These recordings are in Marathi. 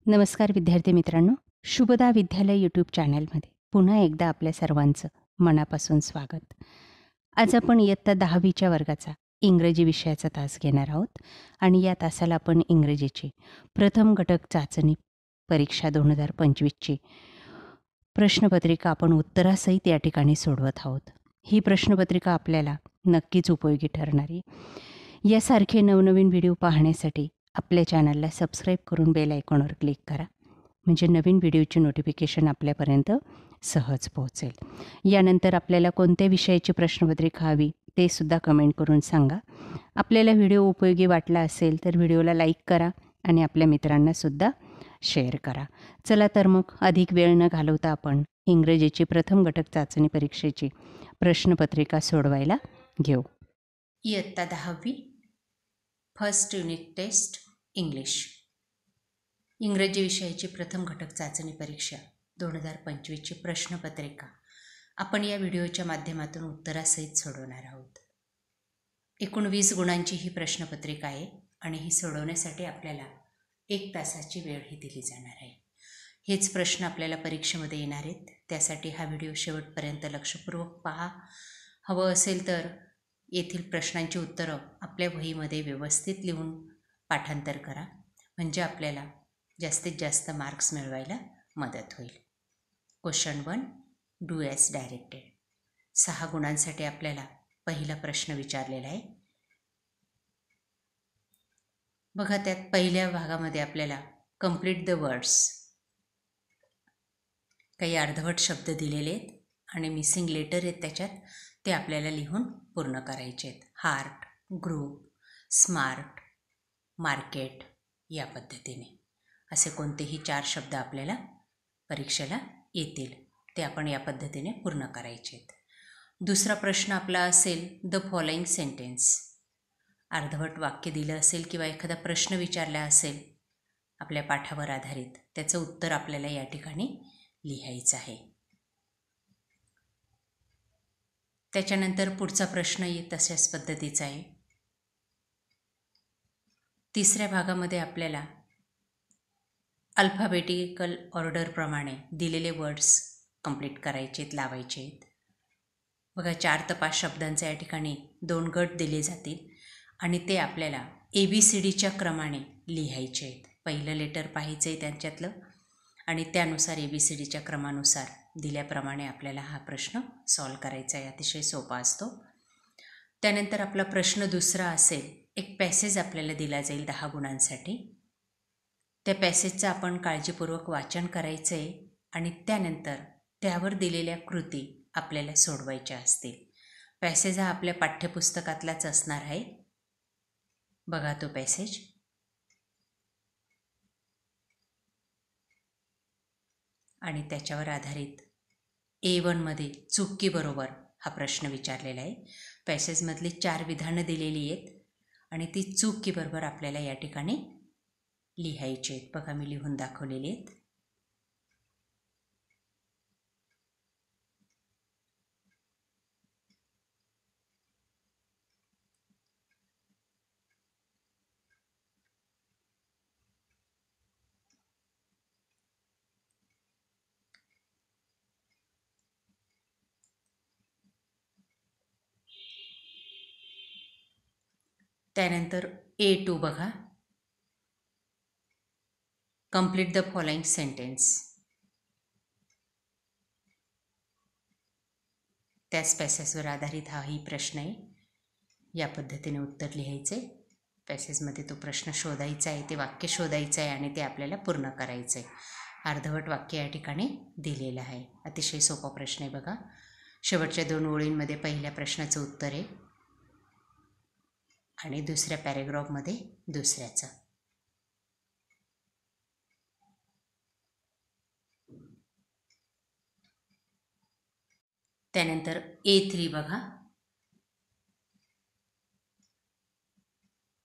नमस्कार विद्यार्थी मित्रांनो, शुभदा विद्यालय यूट्यूब चॅनलमध्ये पुन्हा एकदा आपल्या सर्वांचं मनापासून स्वागत. आज आपण इयत्ता 10वीच्या वर्गाचा इंग्रजी विषयाचा तास घेणार आहोत आणि या तासाला आपण इंग्रजीची प्रथम घटक चाचणी परीक्षा 2025ची प्रश्नपत्रिका आपण उत्तरासहित या ठिकाणी सोडवत आहोत. ही प्रश्नपत्रिका आपल्याला नक्कीच उपयोगी ठरणार आहे. यासारखे नवनवीन व्हिडिओ पाहण्यासाठी आपल्या चॅनलला सबस्क्राईब करून बेल आयकॉनवर क्लिक करा, म्हणजे नवीन व्हिडिओची नोटिफिकेशन आपल्यापर्यंत सहज पोहोचेल. यानंतर आपल्याला कोणत्या विषयाची प्रश्नपत्रिका हवी ते सुद्धा कमेंट करून सांगा. आपल्याला व्हिडिओ उपयोगी वाटला असेल तर व्हिडिओला लाईक करा आणि आपल्या मित्रांनासुद्धा शेअर करा. चला तर मग अधिक वेळ न घालवता आपण इंग्रजीची प्रथम घटक चाचणी परीक्षेची प्रश्नपत्रिका सोडवायला घेऊ. इयत्ता 10वी फर्स्ट युनिट टेस्ट इंग्लिश इंग्रजी विषयाची प्रथम घटक चाचणी परीक्षा 2025ची प्रश्नपत्रिका आपण या व्हिडिओच्या माध्यमातून उत्तरासहित सोडवणार आहोत. एकूण 20 गुणांची ही प्रश्नपत्रिका आहे आणि ही सोडवण्यासाठी आपल्याला 1 तासाची वेळ ही दिली जाणार आहे. हेच प्रश्न आपल्याला परीक्षेमध्ये येणार आहेत, त्यासाठी हा व्हिडिओ शेवटपर्यंत लक्षपूर्वक पहा. हवं असेल तर येथील प्रश्नांची उत्तरं आपल्या वहीमध्ये व्यवस्थित लिहून पाठांतर करा, म्हणजे आपल्याला जास्तीत जास्त मार्क्स मिळवायला मदत होईल. Question 1, do as directed. 6 गुणांसाठी आपल्याला पहिला प्रश्न विचारलेला आहे. बघा, त्यात पहिल्या भागामध्ये आपल्याला कंप्लीट द वर्ड्स, काही अर्धवट शब्द दिलेले आहेत आणि मिसिंग लेटर आहेत त्याच्यात, ते आपल्याला लिहून पूर्ण करायचे आहेत. हार्ट, ग्रुप, स्मार्ट, मार्केट या पद्धतीने असे कोणतेही 4 शब्द आपल्याला परीक्षेला येतील, ते आपण या पद्धतीने पूर्ण करायचे आहेत. दुसरा प्रश्न आपला असेल द फॉलोइंग सेंटेन्स. अर्धवट वाक्य दिलं असेल किंवा एखादा प्रश्न विचारला असेल आपल्या पाठावर आधारित, त्याचं उत्तर आपल्याला या ठिकाणी लिहायचं आहे. त्याच्यानंतर पुढचा प्रश्नही तशाच पद्धतीचा आहे. तिसऱ्या भागामध्ये आपल्याला अल्फाबेटिकल ऑर्डरप्रमाणे दिलेले वर्ड्स कंप्लीट करायचे आहेत, लावायचे आहेत. बघा, 4 ते 5 शब्दांचे या ठिकाणी 2 गट दिले जातील आणि ते आपल्याला ABCDच्या क्रमाने लिहायचे आहेत. पहिलं लेटर पाहायचं आहे त्यांच्यातलं आणि त्यानुसार ABCDच्या क्रमानुसार दिल्याप्रमाणे आपल्याला हा प्रश्न सॉल्व करायचा आहे. अतिशय सोपा असतो. त्यानंतर आपला प्रश्न दुसरा असेल, एक पॅसेज आपल्याला दिला जाईल 10 गुणांसाठी. त्या पॅसेजचं आपण काळजीपूर्वक वाचन करायचं आहे आणि त्यानंतर त्यावर दिलेल्या कृती आपल्याला सोडवायच्या असतील. पॅसेज हा आपल्या पाठ्यपुस्तकातलाच असणार आहे. बघा तो पॅसेज. आणि त्याच्यावर आधारित A1 मध्ये चूक की बरोबर हा प्रश्न विचारलेला आहे. पॅसेजमधली 4 विधानं दिलेली आहेत आणि ती चूक की बरोबर आपल्याला या ठिकाणी लिहायची आहेत. बघा, मी लिहून दाखवलेली आहेत. त्यानंतर A2 बघा, कंप्लीट द फॉलोइंग सेंटेन्स. त्याच पॅसेजवर आधारित हाही प्रश्न आहे. या पद्धतीने उत्तर लिहायचे. पॅसेजमध्ये तो प्रश्न शोधायचा आहे, ते वाक्य शोधायचं आहे आणि ते आपल्याला पूर्ण करायचं आहे. अर्धवट वाक्य या ठिकाणी दिलेलं आहे. अतिशय सोपा प्रश्न आहे. बघा, शेवटच्या 2 ओळींमध्ये पहिल्या प्रश्नाचं उत्तर आहे आणि दुसऱ्या पॅरेग्राफमध्ये दुसऱ्याचं. त्यानंतर A3 बघा,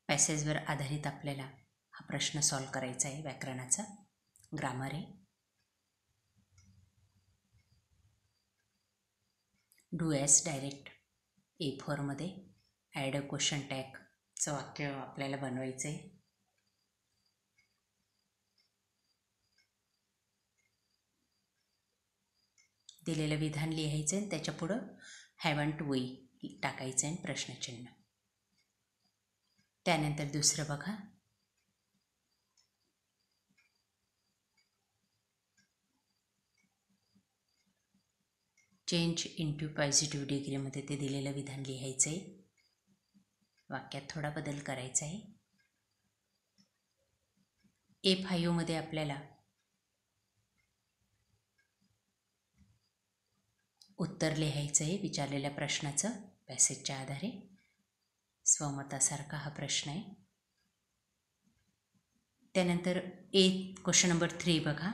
पॅसेजवर आधारित आपल्याला हा प्रश्न सॉल्व करायचा आहे. व्याकरणाचा, ग्रामर आहे. Do as direct. A4 मध्ये ॲड अ क्वेश्चन टॅगचं वाक्य आपल्याला बनवायचं आहे. दिलेलं विधान लिहायचं आणि त्याच्या पुढं हॅवंट वी टाकायचं आणि प्रश्नचिन्ह. त्यानंतर दुसरं बघा, चेंज इंटू पॉझिटिव्ह डिग्रीमध्ये ते दिलेलं विधान लिहायचं आहे. वाक्यात थोडा बदल करायचा आहे. A5मध्ये आपल्याला उत्तर लिहायचं आहे विचारलेल्या प्रश्नाचं पॅसेजच्या आधारे. स्वमतासारखा हा प्रश्न आहे. त्यानंतर क्वेश्चन नंबर 3 बघा,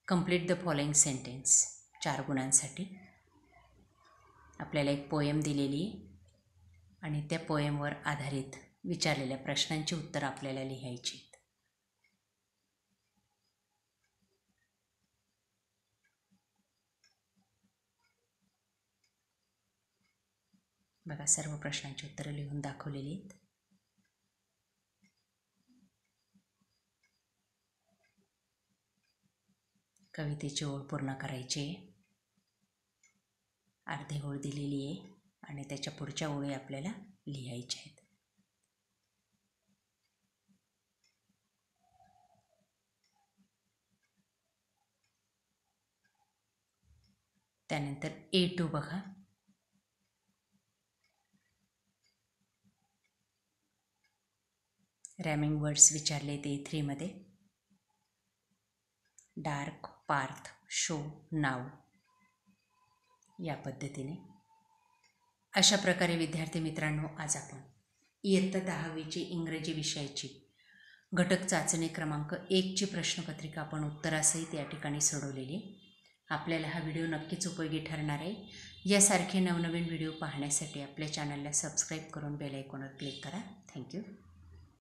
कंप्लीट द फॉलोइंग सेंटेन्स. 4 गुणांसाठी आपल्याला एक पोएम दिलेली आहे आणि त्या पोएमवर आधारित विचारलेल्या प्रश्नांची उत्तरं आपल्याला लिहायची आहेत. बघा, सर्व प्रश्नांची उत्तरं लिहून दाखवलेली आहेत. कवितेची ओळ पूर्ण करायची आहे. अर्धी ओळ दिलेली आहे आणि त्याच्या पुढच्या ओळी आपल्याला लिहायच्या आहेत. त्यानंतर A2 बघा, रॅमिंग वर्ड्स विचारले ते A3मध्ये. डार्क, पार्थ, शो, नाव या पद्धतीने. अशा प्रकारे विद्यार्थी मित्रांनो, आज आपण इयत्ता 10वीची इंग्रजी विषयाची घटक चाचणी क्रमांक 1ची प्रश्नपत्रिका आपण उत्तरासहित या ठिकाणी सोडवलेली. आपल्याला हा व्हिडिओ नक्कीच उपयोगी ठरणार आहे. यासारखे नवनवीन व्हिडिओ पाहण्यासाठी आपल्या चॅनलला सबस्क्राईब करून बेल आयकॉनवर क्लिक करा. थँक्यू.